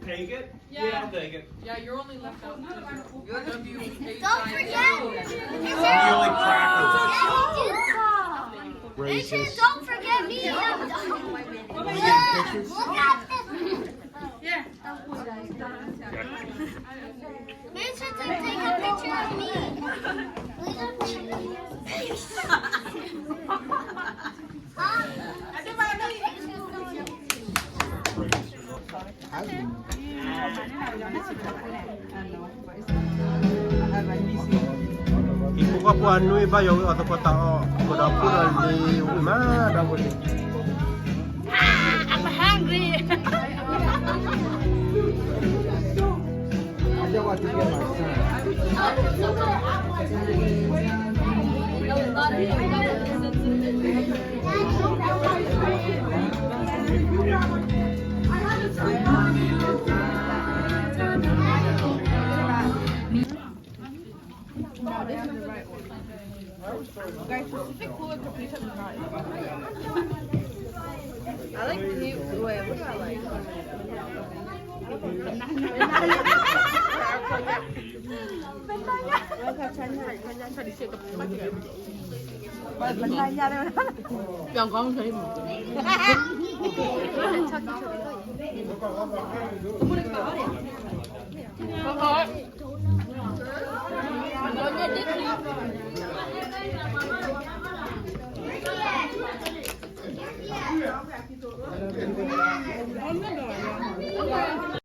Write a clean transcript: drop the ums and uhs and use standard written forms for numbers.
Take it? Yeah, I'll take it. Yeah, you're only left out. Don't forget. Nearly crackers. Mason, don't forget me. Look at this. Yeah. Mason, take a picture of me. Ibu ka po ano iba yung ato ko tao ko na po ni uma da mo ni. I'm hungry. Ada waktu dia masak. Guys, Pacific Cool Caprice is not. I like the new. Wait, what do I like? Yang con thấy mà. Con có.